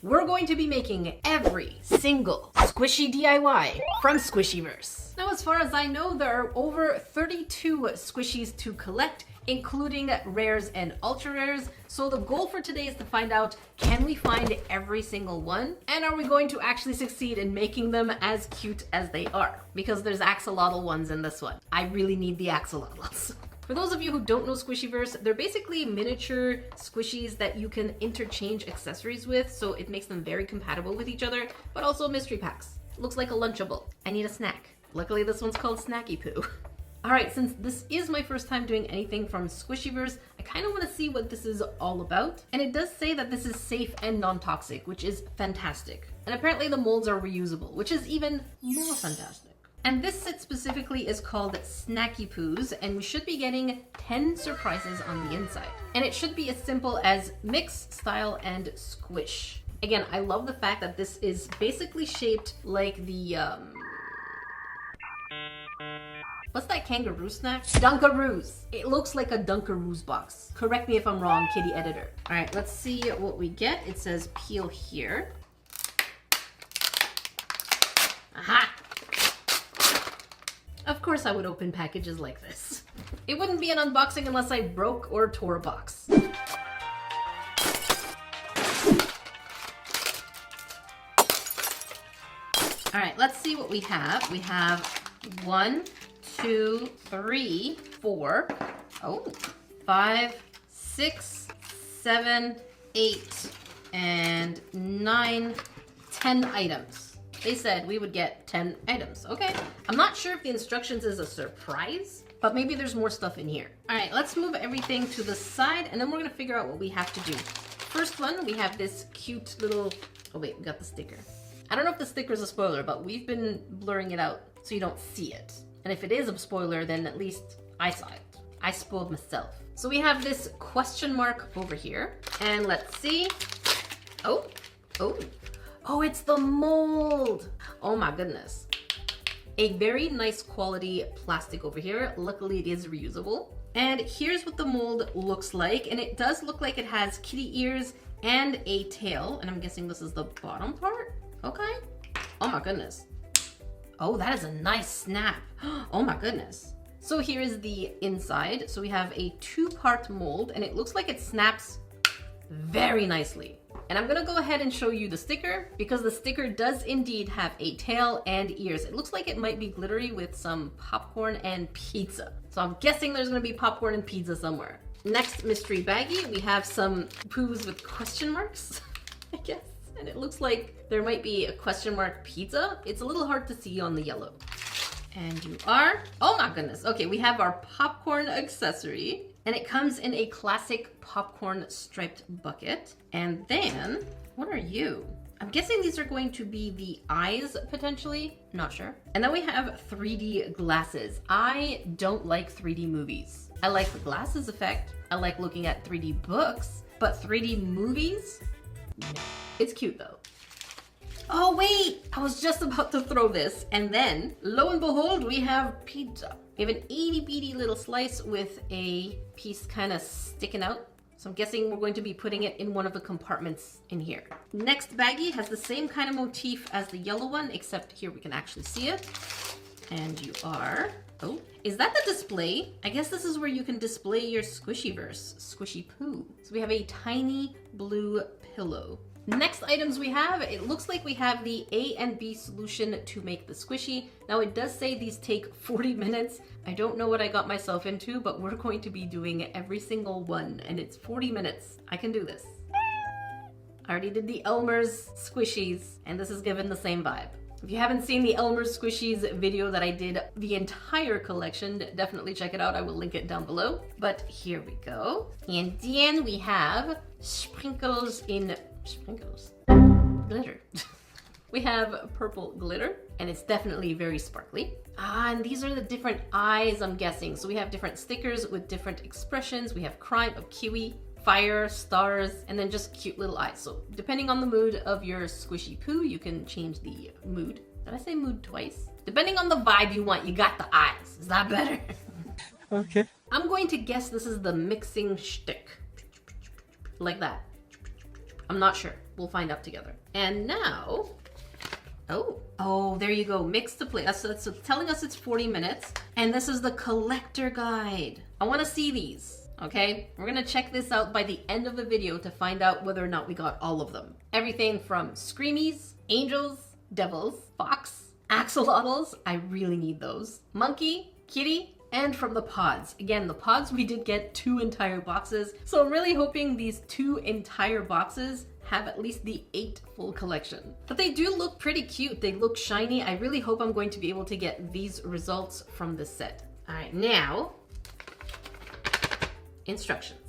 We're going to be making every single squishy DIY from Squishyverse. Now, as far as I know, there are over 32 squishies to collect, including rares and ultra rares. So the goal for today is to find out, can we find every single one? And are we going to actually succeed in making them as cute as they are? Because there's axolotl ones in this one. I really need the axolotls. For those of you who don't know Squishyverse, they're basically miniature squishies that you can interchange accessories with, so it makes them very compatible with each other, but also mystery packs. Looks like a Lunchable. I need a snack. Luckily this one's called Snacky Poo. Alright, since this is my first time doing anything from Squishyverse, I kind of want to see what this is all about. And it does say that this is safe and non-toxic, which is fantastic. And apparently the molds are reusable, which is even more fantastic. And this set specifically is called Snacky Poos, and we should be getting 10 surprises on the inside. And it should be as simple as mix, style, and squish. Again, I love the fact that this is basically shaped like the, what's that kangaroo snack? Dunkaroos. It looks like a Dunkaroos box. Correct me if I'm wrong, kitty editor. All right, let's see what we get. It says peel here. Aha! Of course I would open packages like this. It wouldn't be an unboxing unless I broke or tore a box. All right, let's see what we have. We have 1, 2, 3, 4, 5, 6, 7, 8, and 9, 10 items. They said we would get 10 items. Okay. I'm not sure if the instructions is a surprise, but maybe there's more stuff in here. All right, let's move everything to the side and then we're gonna figure out what we have to do. First one, we have this cute little, oh wait, we got the sticker. I don't know if the sticker is a spoiler, but we've been blurring it out so you don't see it. And if it is a spoiler, then at least I saw it. I spoiled myself. So we have this question mark over here and let's see. Oh, it's the mold. Oh my goodness. A very nice quality plastic over here. Luckily it is reusable. And here's what the mold looks like. And it does look like it has kitty ears and a tail. And I'm guessing this is the bottom part. Okay. Oh my goodness. Oh, that is a nice snap. Oh my goodness. So here is the inside. So we have a 2-part mold and it looks like it snaps very nicely. And I'm gonna go ahead and show you the sticker because the sticker does indeed have a tail and ears. It looks like it might be glittery with some popcorn and pizza. So I'm guessing there's gonna be popcorn and pizza somewhere. Next mystery baggie, we have some poos with question marks, I guess. And it looks like there might be a question mark pizza. It's a little hard to see on the yellow. And you are, oh my goodness. Okay, we have our popcorn accessory. And it comes in a classic popcorn striped bucket. And then, what are you? I'm guessing these are going to be the eyes, potentially. Not sure. And then we have 3D glasses. I don't like 3D movies. I like the glasses effect. I like looking at 3D books. But 3D movies? No. It's cute though. Oh wait, I was just about to throw this. And then, lo and behold, we have pizza. We have an itty bitty little slice with a piece kind of sticking out. So I'm guessing we're going to be putting it in one of the compartments in here. Next baggie has the same kind of motif as the yellow one, except here we can actually see it. And you are, oh, is that the display? I guess this is where you can display your Squishyverse, Squishy Poo. So we have a tiny blue pillow. Next items we have, it looks like we have the A and B solution to make the squishy. Now it does say these take 40 minutes. I don't know what I got myself into, but we're going to be doing every single one and it's 40 minutes. I can do this. I already did the Elmer's squishies and this is given the same vibe. If you haven't seen the Elmer's squishies video that I did the entire collection, definitely check it out. I will link it down below. But here we go. And then we have sprinkles in glitter. We have purple glitter and it's definitely very sparkly. And these are the different eyes, I'm guessing. So we have different stickers with different expressions. We have crime of kiwi, fire, stars, and then just cute little eyes. So depending on the mood of your squishy poo, you can change the mood. Did I say mood twice? Depending on the vibe you want, you got the eyes. Is that better? Okay. I'm going to guess this is the mixing shtick. Like that. I'm not sure. We'll find out together. And now, oh, there you go. Mix to play. That's telling us it's 40 minutes. And this is the collector guide. I want to see these, okay? We're going to check this out by the end of the video to find out whether or not we got all of them. Everything from Screamies, Angels, Devils, Fox, Axolotls. I really need those. Monkey, Kitty, and from the pods. Again, the pods, we did get 2 entire boxes. So I'm really hoping these 2 entire boxes have at least the 8 full collection. But they do look pretty cute. They look shiny. I really hope I'm going to be able to get these results from this set. All right, now, instructions.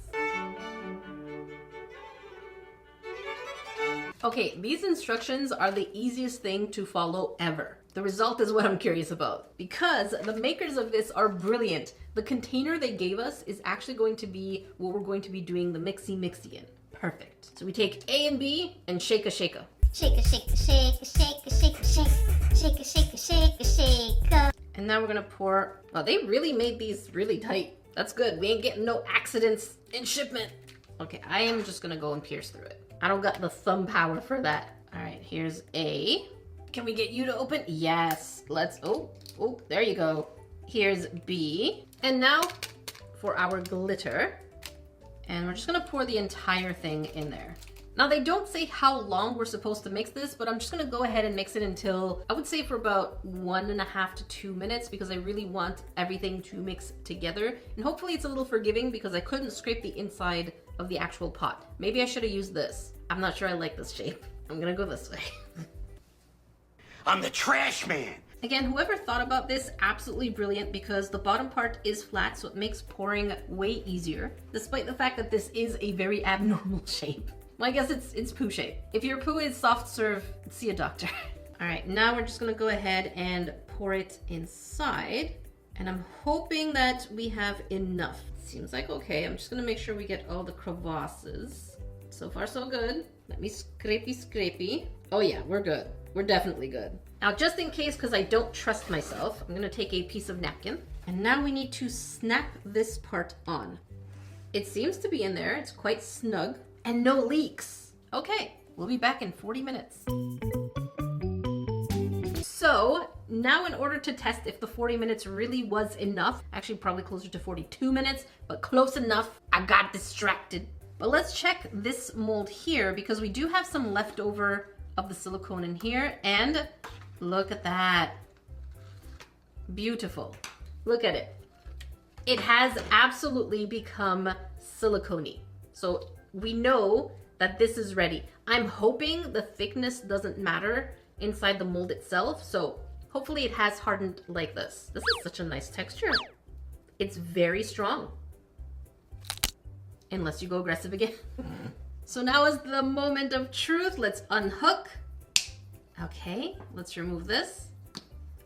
Okay, these instructions are the easiest thing to follow ever. The result is what I'm curious about because the makers of this are brilliant. The container they gave us is actually going to be what we're going to be doing the mixy in. Perfect. So we take A and B and shake a. Shake a. And now we're gonna pour. Oh, they really made these really tight. That's good. We ain't getting no accidents in shipment. Okay, I am just gonna go and pierce through it. I don't got the thumb power for that. All right, here's A. Can we get you to open? Yes. Let's, oh, there you go. Here's B. And now for our glitter. And we're just gonna pour the entire thing in there. Now they don't say how long we're supposed to mix this, but I'm just gonna go ahead and mix it until, I would say for about 1.5 to 2 minutes because I really want everything to mix together. And hopefully it's a little forgiving because I couldn't scrape the inside of the actual pot. Maybe I should have used this. I'm not sure I like this shape. I'm gonna go this way. I'm the trash man. Again, whoever thought about this, absolutely brilliant because the bottom part is flat, so it makes pouring way easier, despite the fact that this is a very abnormal shape. Well, I guess it's poo shape. If your poo is soft serve, see a doctor. All right, now we're just gonna go ahead and pour it inside. And I'm hoping that we have enough. Seems like okay. I'm just gonna make sure we get all the crevasses. So far, so good. Let me scrapey. Oh yeah, we're good. We're definitely good. Now, just in case, because I don't trust myself, I'm gonna take a piece of napkin. And now we need to snap this part on. It seems to be in there. It's quite snug and no leaks. Okay, we'll be back in 40 minutes. So now in order to test if the 40 minutes really was enough, actually probably closer to 42 minutes, but close enough, I got distracted. But let's check this mold here because we do have some leftover of the silicone in here, and look at that. Beautiful. Look at it. It has absolutely become silicone-y. So we know that this is ready. I'm hoping the thickness doesn't matter inside the mold itself, so hopefully it has hardened like this. This is such a nice texture. It's very strong. Unless you go aggressive again. So now is the moment of truth. Let's unhook. Okay, let's remove this.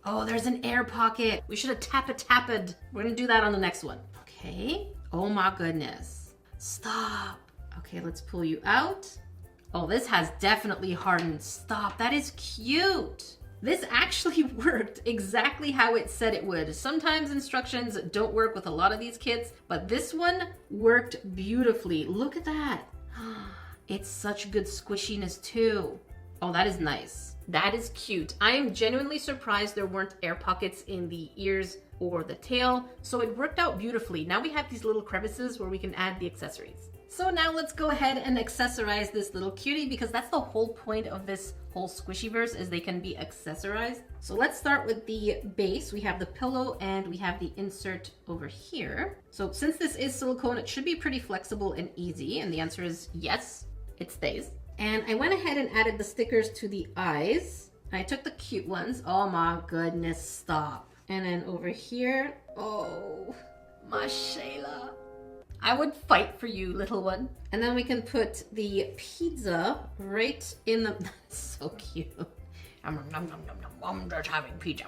Oh, there's an air pocket. We should have tapped. We're gonna do that on the next one. Okay. Oh my goodness. Stop. Okay, let's pull you out. Oh, this has definitely hardened. Stop, that is cute. This actually worked exactly how it said it would. Sometimes instructions don't work with a lot of these kits, but this one worked beautifully. Look at that. It's such good squishiness too. Oh, that is nice. That is cute. I am genuinely surprised there weren't air pockets in the ears or the tail, so it worked out beautifully. Now we have these little crevices where we can add the accessories. So now let's go ahead and accessorize this little cutie because that's the whole point of this whole Squishyverse is they can be accessorized. So let's start with the base. We have the pillow and we have the insert over here. So since this is silicone, it should be pretty flexible and easy. And the answer is yes, it stays. And I went ahead and added the stickers to the eyes. I took the cute ones. Oh my goodness, stop. And then over here, oh, my Shayla. I would fight for you, little one. And then we can put the pizza right in the, that's so cute. I'm just having pizza.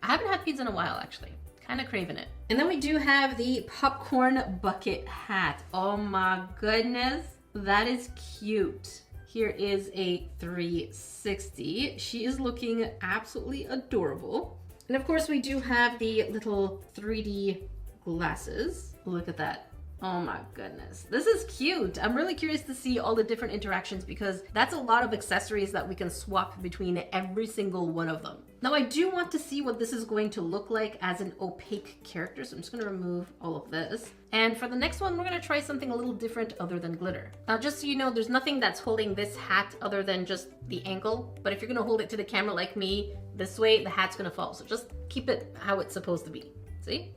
I haven't had pizza in a while, actually. Kind of craving it. And then we do have the popcorn bucket hat. Oh my goodness, that is cute. Here is a 360. She is looking absolutely adorable. And of course we do have the little 3D glasses. Look at that. Oh my goodness. This is cute. I'm really curious to see all the different interactions because that's a lot of accessories that we can swap between every single one of them. Now I do want to see what this is going to look like as an opaque character, so I'm just going to remove all of this. And for the next one, we're going to try something a little different other than glitter. Now just so you know, there's nothing that's holding this hat other than just the ankle, but if you're going to hold it to the camera like me, this way, the hat's going to fall. So just keep it how it's supposed to be. See?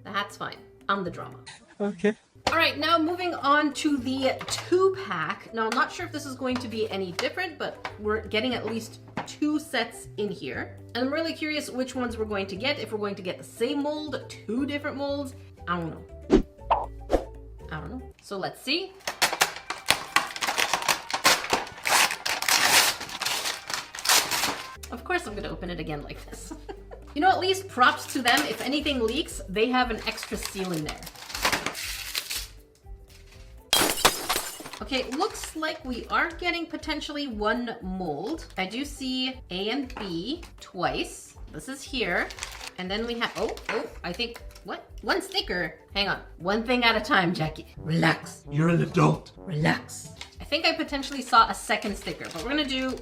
The hat's fine. I'm the drama. Okay. All right, now moving on to the 2-pack. Now, I'm not sure if this is going to be any different, but we're getting at least 2 sets in here. And I'm really curious which ones we're going to get. If we're going to get the same mold, 2 different molds, I don't know. I don't know. So let's see. Of course I'm gonna open it again like this. You know, at least props to them. If anything leaks, they have an extra seal in there. Okay, looks like we are getting potentially 1 mold. I do see A and B twice. This is here. And then we have, oh, I think, what? 1 sticker. Hang on. One thing at a time, Jackie. Relax. You're an adult. Relax. I think I potentially saw a 2nd sticker, but we're gonna do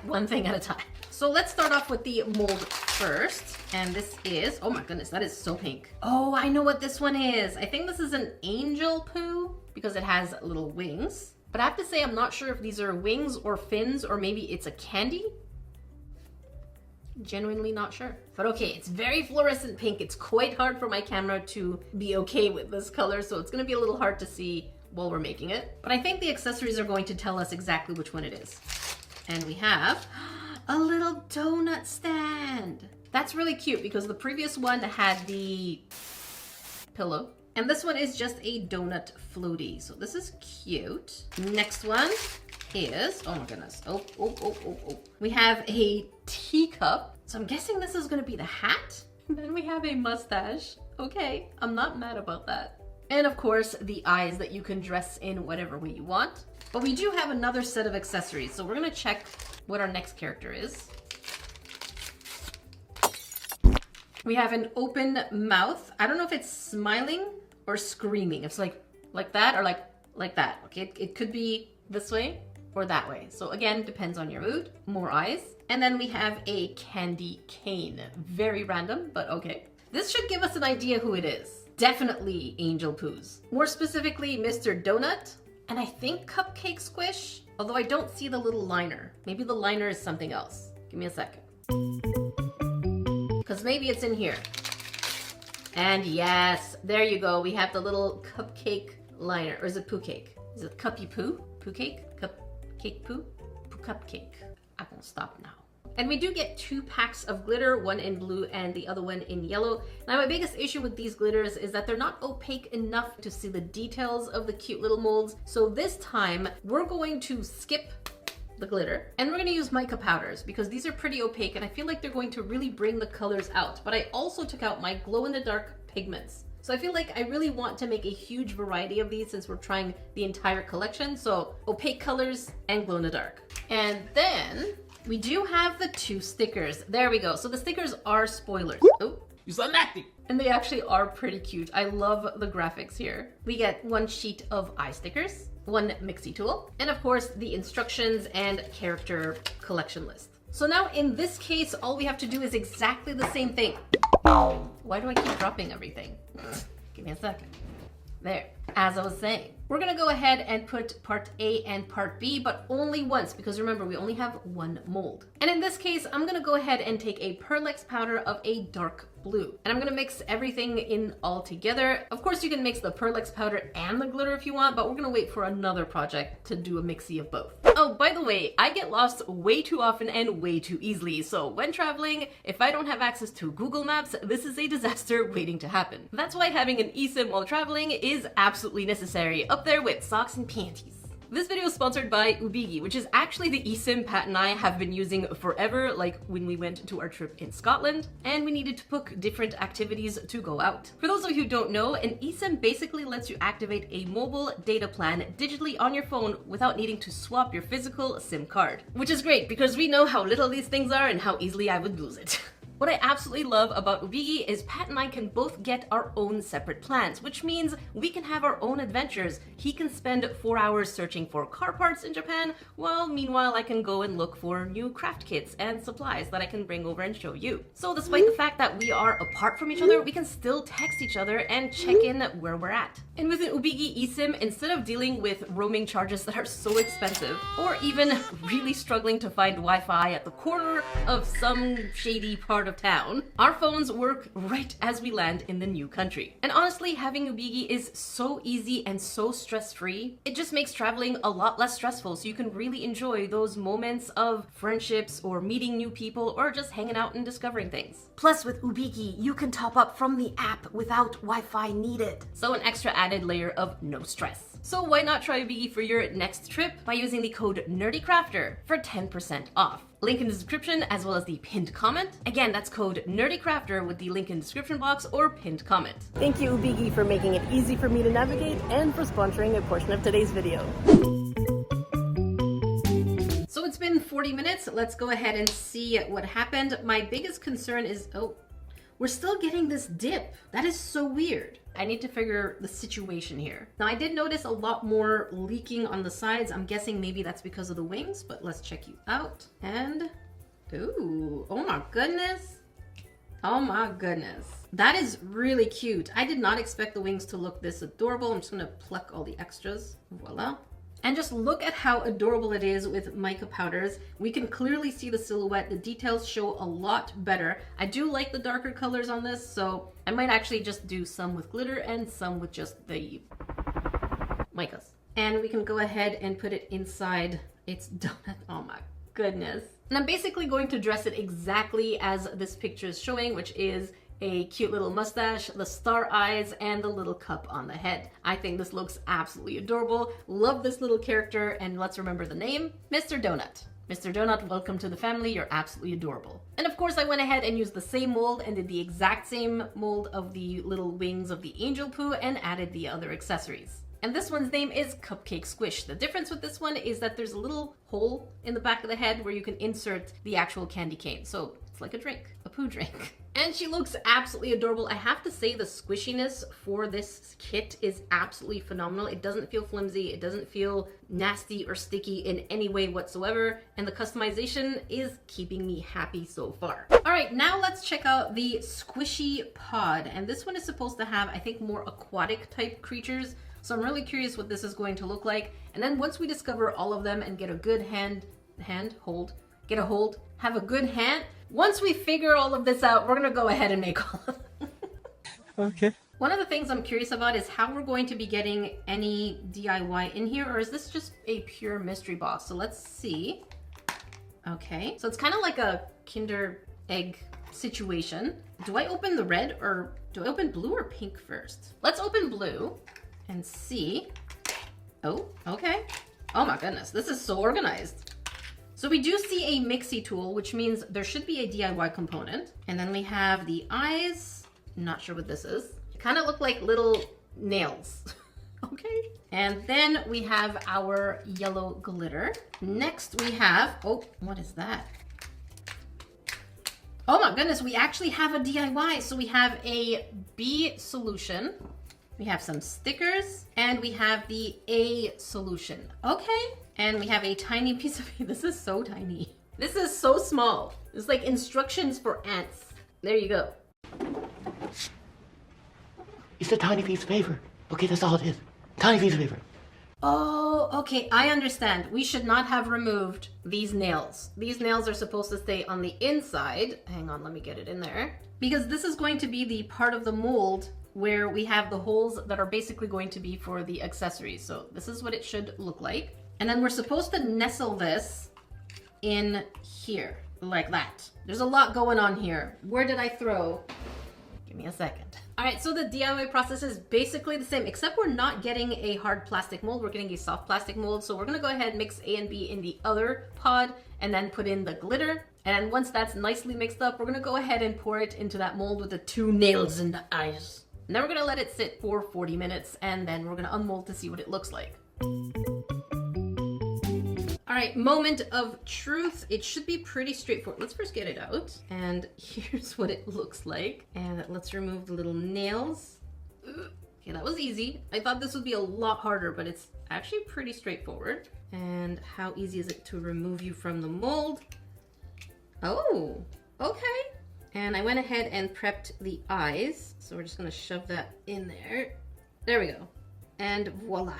1 thing at a time. So let's start off with the mold first. And this is, oh my goodness, that is so pink. Oh, I know what this one is. I think this is an angel poo because it has little wings. But I have to say, I'm not sure if these are wings or fins or maybe it's a candy. Genuinely not sure. But okay, it's very fluorescent pink. It's quite hard for my camera to be okay with this color, so it's gonna be a little hard to see while we're making it. But I think the accessories are going to tell us exactly which one it is. And we have a little donut stand. That's really cute because the previous one had the pillow. And this one is just a donut floaty. So this is cute. Next one is, oh my goodness. Oh. We have a teacup. So I'm guessing this is gonna be the hat. And then we have a mustache. Okay, I'm not mad about that. And of course, the eyes that you can dress in whatever way you want. But we do have another set of accessories. So we're gonna check what our next character is. We have an open mouth. I don't know if it's smiling or screaming. It's like that or like that. Okay, it could be this way or that way. So again, depends on your mood. More eyes. And then we have a candy cane. Very random, but okay. This should give us an idea who it is. Definitely Angel Poos. More specifically, Mr. Donut. And I think Cupcake Squish, although I don't see the little liner. Maybe the liner is something else. Give me a second. Because maybe it's in here. And yes, there you go. We have the little cupcake liner. Or is it poo cake? Is it cuppy poo? Poo cake? Cupcake poo? Poo cupcake. I won't stop now. And we do get 2 packs of glitter, one in blue and the other one in yellow. Now my biggest issue with these glitters is that they're not opaque enough to see the details of the cute little molds. So this time we're going to skip the glitter and we're going to use mica powders because these are pretty opaque and I feel like they're going to really bring the colors out. But I also took out my glow-in-the-dark pigments. So I feel like I really want to make a huge variety of these since we're trying the entire collection. So opaque colors and glow-in-the-dark. And then we do have the 2 stickers. There we go. So the stickers are spoilers. Oh, You saw nothing. and they actually are pretty cute. I love the graphics here. We get 1 sheet of eye stickers, 1 mixie tool, and of course the instructions and character collection list. So now in this case, all we have to do is exactly the same thing. Why do I keep dropping everything? Give me a second. There, as I was saying. We're gonna go ahead and put part A and part B, but only once, because remember, we only have 1 mold. And in this case, I'm gonna go ahead and take a Perlex powder of a dark blue. And I'm gonna mix everything in all together. Of course, you can mix the Perlex powder and the glitter if you want, but we're gonna wait for another project to do a mixie of both. Oh, by the way, I get lost way too often and way too easily. So when traveling, if I don't have access to Google Maps, this is a disaster waiting to happen. That's why having an eSIM while traveling is absolutely necessary, up there with socks and panties. This video is sponsored by Ubigi, which is actually the eSIM Pat and I have been using forever, like when we went to our trip in Scotland, and we needed to book different activities to go out. For those of you who don't know, an eSIM basically lets you activate a mobile data plan digitally on your phone without needing to swap your physical SIM card. Which is great, because we know how little these things are and how easily I would lose it. What I absolutely love about Ubigi is Pat and I can both get our own separate plans, which means we can have our own adventures. He can spend 4 hours searching for car parts in Japan, while meanwhile I can go and look for new craft kits and supplies that I can bring over and show you. So despite the fact that we are apart from each other, we can still text each other and check in where we're at. And with an Ubigi eSIM, instead of dealing with roaming charges that are so expensive, or even really struggling to find Wi-Fi at the corner of some shady part of town, our phones work right as we land in the new country. And honestly, having Ubigi is so easy and so stress-free. It just makes traveling a lot less stressful, so you can really enjoy those moments of friendships or meeting new people or just hanging out and discovering things. Plus, with Ubigi, you can top up from the app without Wi-Fi needed. So an extra added layer of no stress. So why not try Ubigi for your next trip by using the code NERDYCRAFTER for 10% off. Link in the description as well as the pinned comment. Again, that's code NERDYCRAFTER with the link in the description box or pinned comment. Thank you, Ubigi, for making it easy for me to navigate and for sponsoring a portion of today's video. So it's been 40 minutes. Let's go ahead and see what happened. My biggest concern is, oh, we're still getting this dip. That is so weird. I need to figure the situation here. Now, I did notice a lot more leaking on the sides. I'm guessing maybe that's because of the wings, but let's check you out. And, ooh, oh my goodness. Oh my goodness. That is really cute. I did not expect the wings to look this adorable. I'm just gonna pluck all the extras. Voila. And just look at how adorable it is with mica powders. We can clearly see the silhouette. The details show a lot better. I do like the darker colors on this, so I might actually just do some with glitter and some with just the micas. And we can go ahead and put it inside its donut. Oh my goodness. And I'm basically going to dress it exactly as this picture is showing, which is a cute little mustache, the star eyes, and the little cup on the head. I think this looks absolutely adorable. Love this little character, and let's remember the name, Mr. Donut. Mr. Donut, welcome to the family. You're absolutely adorable. And of course, I went ahead and used the same mold and did the exact same mold of the little wings of the angel poo and added the other accessories. And this one's name is Cupcake Squish. The difference with this one is that there's a little hole in the back of the head where you can insert the actual candy cane. So it's like a drink, a poo drink. And she looks absolutely adorable. I have to say the squishiness for this kit is absolutely phenomenal. It doesn't feel flimsy. It doesn't feel nasty or sticky in any way whatsoever. And the customization is keeping me happy so far. All right, now let's check out the Squishy Pod. And this one is supposed to have, I think, more aquatic type creatures. So I'm really curious what this is going to look like. And then once we discover all of them and get a good have a good hand. Once we figure all of this out, we're gonna go ahead and make all of them. Okay. One of the things I'm curious about is how we're going to be getting any DIY in here, or is this just a pure mystery box? So let's see. Okay, so it's kind of like a Kinder Egg situation. Do I open the red or do I open blue or pink first? Let's open blue and see. Oh, okay. Oh my goodness, this is so organized. So we do see a mixie tool, which means there should be a DIY component. And then we have the eyes. Not sure what this is. It kind of look like little nails. Okay. And then we have our yellow glitter. Next we have, oh, what is that? Oh my goodness, we actually have a DIY. So we have a B solution. We have some stickers and we have the A solution. Okay. And we have a tiny piece of, this is so tiny. This is so small. It's like instructions for ants. There you go. It's a tiny piece of paper. Okay, that's all it is. Tiny piece of paper. Oh, okay, I understand. We should not have removed these nails. These nails are supposed to stay on the inside. Hang on, let me get it in there. Because this is going to be the part of the mold where we have the holes that are basically going to be for the accessories. So this is what it should look like. And then we're supposed to nestle this in here, like that. There's a lot going on here. Where did I throw? Give me a second. All right, so the DIY process is basically the same, except we're not getting a hard plastic mold. We're getting a soft plastic mold. So we're gonna go ahead and mix A and B in the other pod and then put in the glitter. And once that's nicely mixed up, we're gonna go ahead and pour it into that mold with the 2 nails in the eyes. And then we're gonna let it sit for 40 minutes and then we're gonna unmold to see what it looks like. All All right, moment of truth. It should be pretty straightforward. Let's first get it out. And here's what it looks like. And let's remove the little nails. Okay, that was easy. I thought this would be a lot harder, but it's actually pretty straightforward. And how easy is it to remove you from the mold? Oh, okay. And I went ahead and prepped the eyes. So we're just gonna shove that in there. There we go. And voila.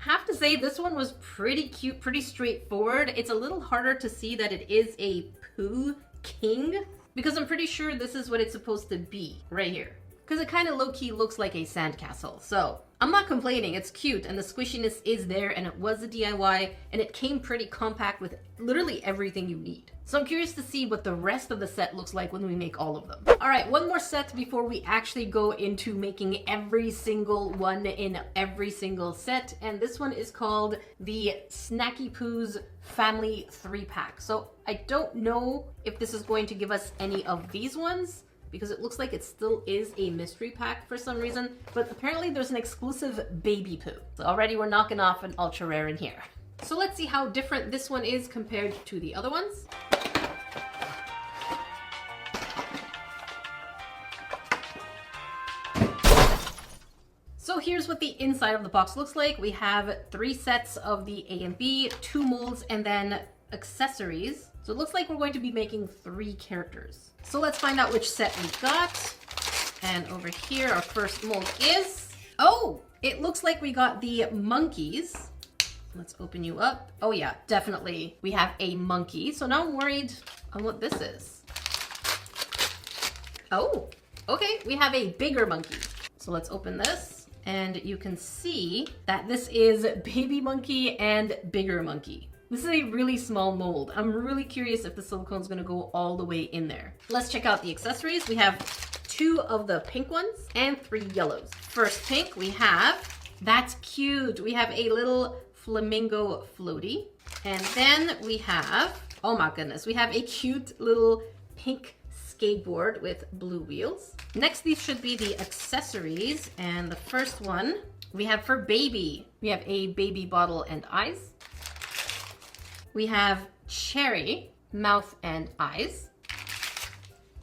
I have to say this one was pretty cute, pretty straightforward. It's a little harder to see that it is a Pooh King because I'm pretty sure this is what it's supposed to be right here. Because it kind of low-key looks like a sandcastle. So I'm not complaining, it's cute and the squishiness is there and it was a DIY and it came pretty compact with literally everything you need. So I'm curious to see what the rest of the set looks like when we make all of them. All right, one more set before we actually go into making every single one in every single set. And this one is called the Snacky Poos Family 3-pack. So I don't know if this is going to give us any of these ones, because it looks like it still is a mystery pack for some reason, but apparently there's an exclusive baby Pooh. So already we're knocking off an ultra rare in here. So let's see how different this one is compared to the other ones. So here's what the inside of the box looks like. We have 3 sets of the A and B, 2 molds, and then accessories. So it looks like we're going to be making 3 characters. So let's find out which set we got. And over here, our first mold is... Oh, it looks like we got the monkeys. Let's open you up. Oh yeah, definitely. We have a monkey. So now I'm worried on what this is. Oh, okay. We have a bigger monkey. So let's open this. And you can see that this is baby monkey and bigger monkey. This is a really small mold. I'm really curious if the silicone is going to go all the way in there. Let's check out the accessories. We have 2 of the pink ones and 3 yellows. First pink, we have, that's cute. We have a little flamingo floaty. And then we have, oh my goodness, we have a cute little pink skateboard with blue wheels. Next, these should be the accessories. And the first one we have for baby. We have a baby bottle and eyes. We have cherry, mouth and eyes.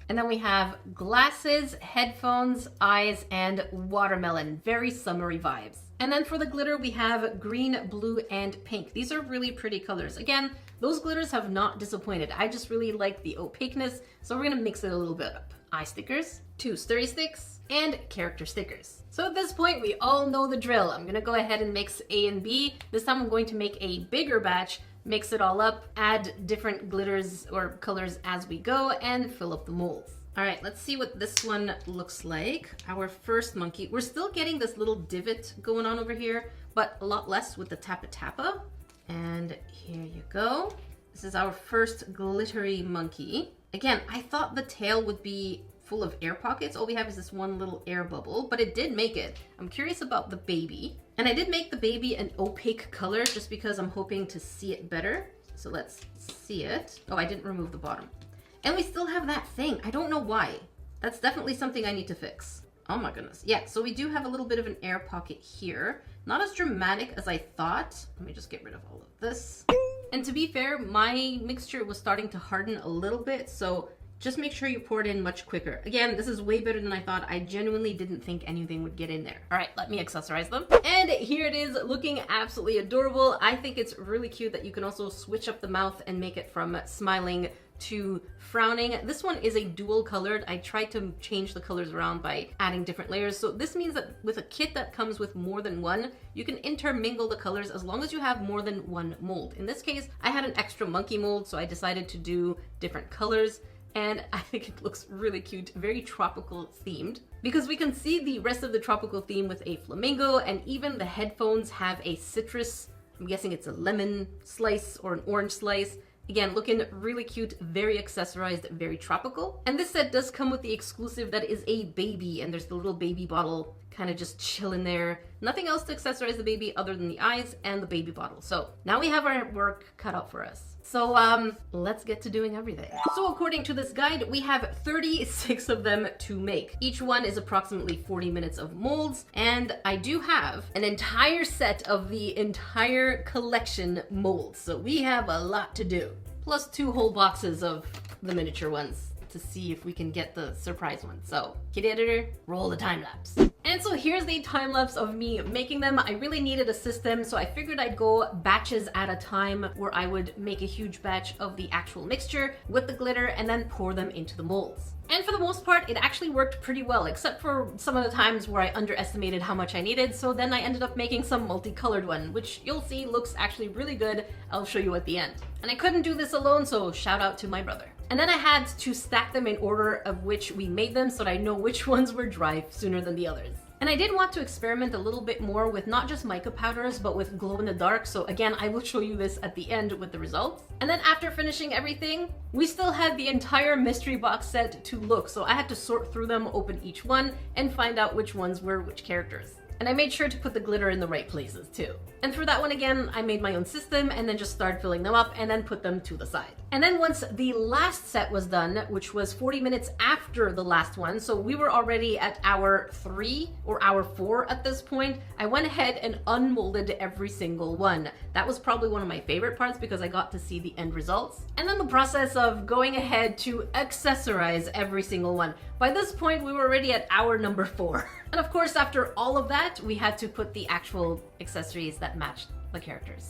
And then we have glasses, headphones, eyes, and watermelon. Very summery vibes. And then for the glitter, we have green, blue, and pink. These are really pretty colors. Again, those glitters have not disappointed. I just really like the opaqueness, so we're gonna mix it a little bit up. Eye stickers, 2 sturdy sticks, and character stickers. So at this point, we all know the drill. I'm gonna go ahead and mix A and B. This time I'm going to make a bigger batch, mix it all up, add different glitters or colors as we go, and fill up the molds. All right, let's see what this one looks like. Our first monkey. We're still getting this little divot going on over here, but a lot less with the Tappa Tappa. And here you go. This is our first glittery monkey. Again, I thought the tail would be full of air pockets. All we have is this one little air bubble, but it did make it. I'm curious about the baby. And I did make the baby an opaque color just because I'm hoping to see it better. So let's see it. Oh, I didn't remove the bottom. And we still have that thing. I don't know why. That's definitely something I need to fix. Oh my goodness. Yeah, so we do have a little bit of an air pocket here. Not as dramatic as I thought. Let me just get rid of all of this. And to be fair, my mixture was starting to harden a little bit, so just make sure you pour it in much quicker. Again, this is way better than I thought. I genuinely didn't think anything would get in there. All right, let me accessorize them. And here it is, looking absolutely adorable. I think it's really cute that you can also switch up the mouth and make it from smiling to frowning. This one is a dual colored. I tried to change the colors around by adding different layers. So this means that with a kit that comes with more than one, you can intermingle the colors as long as you have more than one mold. In this case, I had an extra monkey mold, so I decided to do different colors. And I think it looks really cute, very tropical themed, because we can see the rest of the tropical theme with a flamingo, and even the headphones have a citrus. I'm guessing it's a lemon slice or an orange slice. Again, looking really cute, very accessorized, very tropical. And this set does come with the exclusive that is a baby, and there's the little baby bottle kind of just chilling there. Nothing else to accessorize the baby other than the eyes and the baby bottle. So now we have our work cut out for us. So let's get to doing everything. So according to this guide, we have 36 of them to make. Each one is approximately 40 minutes of molds, and I do have an entire set of the entire collection molds. So we have a lot to do. Plus 2 whole boxes of the miniature ones to see if we can get the surprise one. So, Kitty Editor, roll the time lapse. And so here's the time lapse of me making them. I really needed a system, so I figured I'd go batches at a time where I would make a huge batch of the actual mixture with the glitter and then pour them into the molds. And for the most part, it actually worked pretty well, except for some of the times where I underestimated how much I needed, so then I ended up making some multicolored one, which you'll see looks actually really good. I'll show you at the end. And I couldn't do this alone, so shout out to my brother. And then I had to stack them in order of which we made them so that I know which ones were dry sooner than the others. And I did want to experiment a little bit more with not just mica powders, but with glow in the dark. So again, I will show you this at the end with the results. And then after finishing everything, we still had the entire mystery box set to look. So I had to sort through them, open each one, and find out which ones were which characters. And I made sure to put the glitter in the right places too. And for that one again, I made my own system and then just started filling them up and then put them to the side. And then once the last set was done, which was 40 minutes after the last one, so we were already at hour 3 or hour 4 at this point, I went ahead and unmolded every single one. That was probably one of my favorite parts because I got to see the end results. And then the process of going ahead to accessorize every single one. By this point, we were already at hour number 4. And of course, after all of that, we had to put the actual accessories that matched the characters.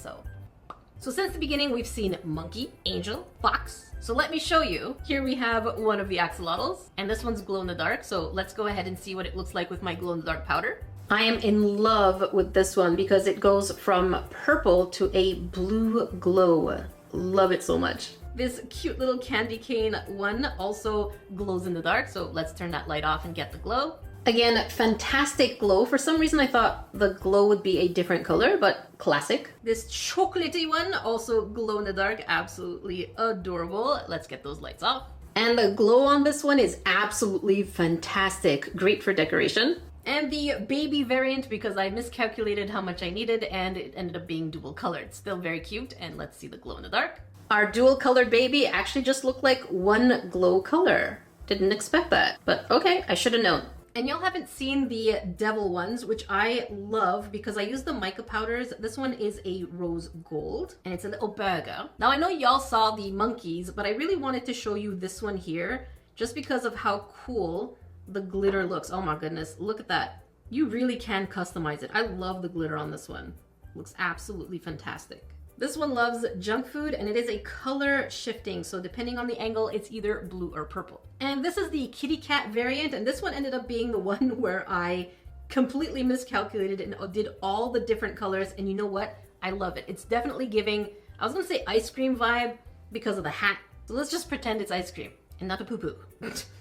So since the beginning, we've seen monkey, angel, fox. So let me show you. Here we have one of the axolotls, and this one's glow in the dark. So let's go ahead and see what it looks like with my glow in the dark powder. I am in love with this one because it goes from purple to a blue glow. Love it so much. This cute little candy cane one also glows in the dark. So let's turn that light off and get the glow. Again, fantastic glow. For some reason, I thought the glow would be a different color, but classic. This chocolatey one, also glow in the dark, absolutely adorable. Let's get those lights off. And the glow on this one is absolutely fantastic. Great for decoration. And the baby variant, because I miscalculated how much I needed and it ended up being dual colored. Still very cute. And let's see the glow in the dark. Our dual colored baby actually just looked like one glow color. Didn't expect that, but okay, I should have known. And y'all haven't seen the devil ones, which I love because I use the mica powders. This one is a rose gold and it's a little burger. Now I know y'all saw the monkeys, but I really wanted to show you this one here just because of how cool the glitter looks. Oh my goodness, look at that. You really can customize it. I love the glitter on this one. Looks absolutely fantastic. This one loves junk food and it is a color shifting. So depending on the angle, it's either blue or purple. And this is the kitty cat variant. And this one ended up being the one where I completely miscalculated and did all the different colors. And you know what? I love it. It's definitely giving, I was gonna say ice cream vibe because of the hat. So let's just pretend it's ice cream and not a poo-poo.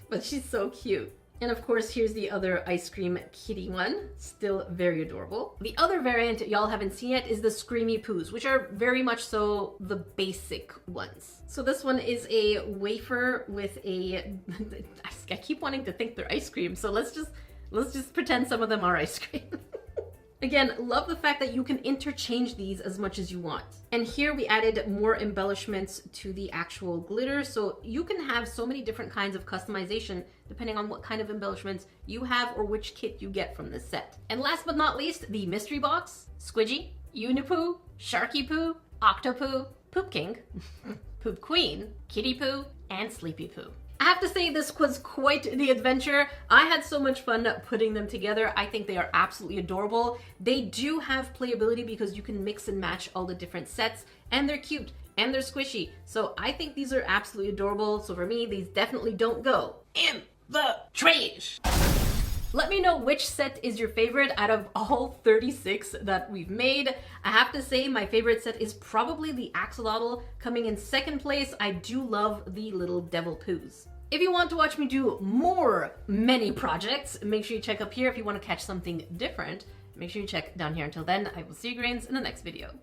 But she's so cute. And of course, here's the other ice cream kitty one, still very adorable. The other variant y'all haven't seen yet is the Snacky Poos, which are very much so the basic ones. So this one is a wafer with a, I keep wanting to think they're ice cream, so let's just pretend some of them are ice cream. Again, love the fact that you can interchange these as much as you want. And here we added more embellishments to the actual glitter. So you can have so many different kinds of customization depending on what kind of embellishments you have or which kit you get from this set. And last but not least, the mystery box, Squidgy, Unipoo, Sharky Poo, Octopoo, Poop King, Poop Queen, Kitty Poo, and Sleepy Poo. I have to say this was quite the adventure. I had so much fun putting them together. I think they are absolutely adorable. They do have playability because you can mix and match all the different sets and they're cute and they're squishy. So I think these are absolutely adorable. So for me, these definitely don't go in the trash. Let me know which set is your favorite out of all 36 that we've made. I have to say my favorite set is probably the axolotl. Coming in second place, I do love the little devil poos. If you want to watch me do more many projects, make sure you check up here. If you want to catch something different, make sure you check down here. Until then, I will see you grains in the next video.